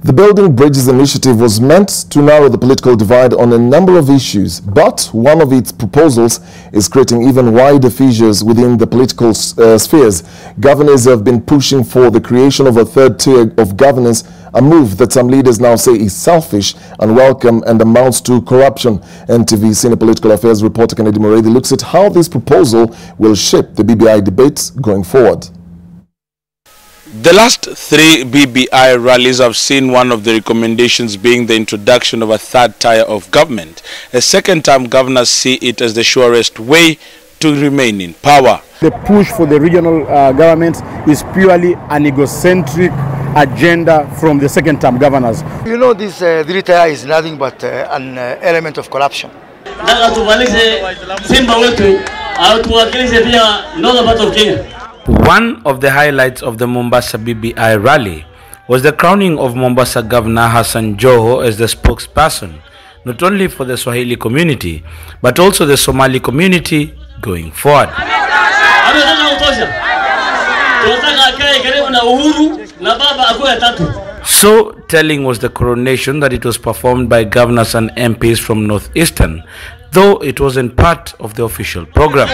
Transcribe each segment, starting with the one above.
The Building Bridges initiative was meant to narrow the political divide on a number of issues, but one of its proposals is creating even wider fissures within the political spheres. Governors have been pushing for the creation of a third tier of governance, a move that some leaders now say is selfish, unwelcome and amounts to corruption. NTV senior political affairs reporter Kennedy Muredi looks at how this proposal will shape the BBI debates going forward. The last three BBI rallies have seen one of the recommendations being the introduction of a third tier of government. A second-term governors see it as the surest way to remain in power. The push for the regional governments is purely an egocentric agenda from the second-term governors. You know, this three tier is nothing but an element of corruption. One of the highlights of the Mombasa BBI rally was the crowning of Mombasa Governor Hassan Joho as the spokesperson, not only for the Swahili community, but also the Somali community going forward. So telling was the coronation that it was performed by governors and MPs from Northeastern, though it wasn't part of the official program.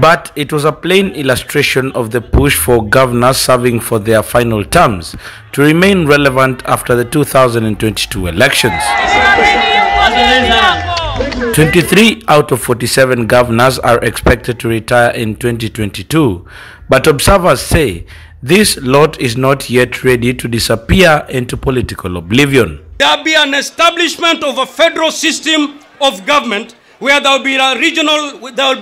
But it was a plain illustration of the push for governors serving for their final terms to remain relevant after the 2022 elections. 23 out of 47 governors are expected to retire in 2022, but observers say this lot is not yet ready to disappear into political oblivion. There will be an establishment of a federal system of government where there will be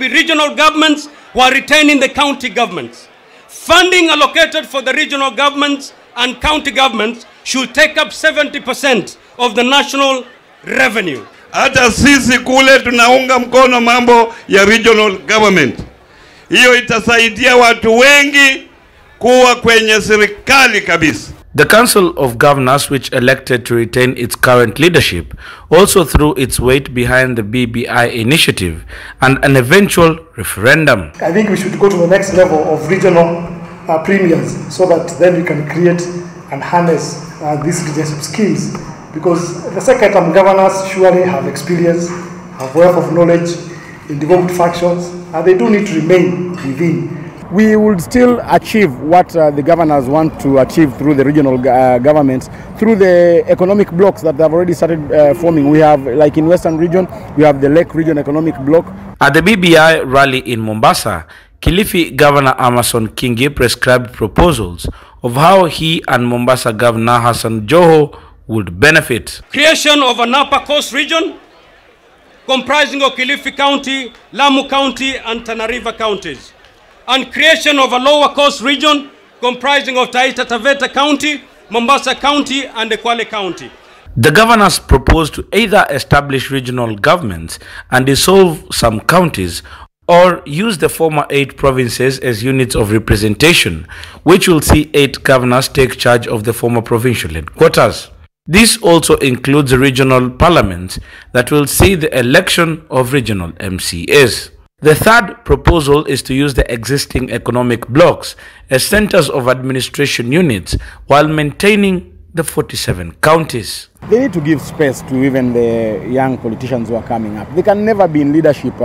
regional governments who are retaining the county governments. Funding allocated for the regional governments and county governments should take up 70% of the national revenue. Hata sisi kule tunaunga mkono mambo ya regional government. Hiyo itasaidia watu wengi kuwa kwenye serikali kabisa. The Council of Governors, which elected to retain its current leadership, also threw its weight behind the BBI initiative and an eventual referendum. I think we should go to the next level of regional premiers so that then we can create and harness these leadership skills, because the second-term governors surely have experience, have wealth of knowledge in developed factions, and they do need to remain within. We would still achieve what the governors want to achieve through the regional governments, through the economic blocks that they've already started forming. We have, like in Western region, we have the Lake Region Economic Bloc. At the BBI rally in Mombasa, Kilifi Governor Amason Kingi prescribed proposals of how he and Mombasa Governor Hassan Joho would benefit. Creation of an upper coast region comprising of Kilifi County, Lamu County and Tana River counties, and creation of a lower coast region comprising of Taita Taveta County, Mombasa County and Kwale County. The governors proposed to either establish regional governments and dissolve some counties, or use the former 8 provinces as units of representation, which will see 8 governors take charge of the former provincial headquarters. This also includes regional parliaments that will see the election of regional MCAs. The third proposal is to use the existing economic blocks as centers of administration units while maintaining the 47 counties. They need to give space to even the young politicians who are coming up. They can never be in leadership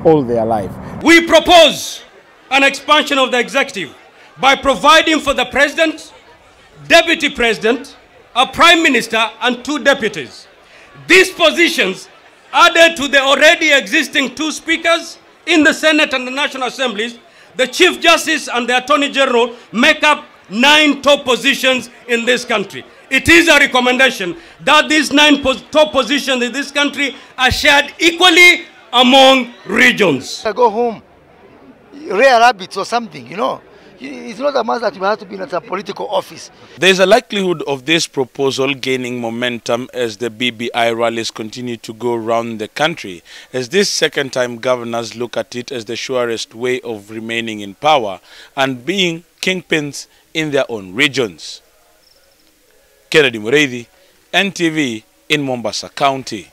all their life. We propose an expansion of the executive by providing for the president, deputy president, a prime minister and 2 deputies. These positions, added to the already existing 2 speakers in the Senate and the National Assemblies, the Chief Justice and the Attorney General, make up 9 top positions in this country. It is a recommendation that these 9 top positions in this country are shared equally among regions. I go home, rare rabbits or something, you know. It's not a matter that you have to be in a political office. There is a likelihood of this proposal gaining momentum as the BBI rallies continue to go around the country, as these second-time governors look at it as the surest way of remaining in power and being kingpins in their own regions. Kennedy Muredi, NTV in Mombasa County.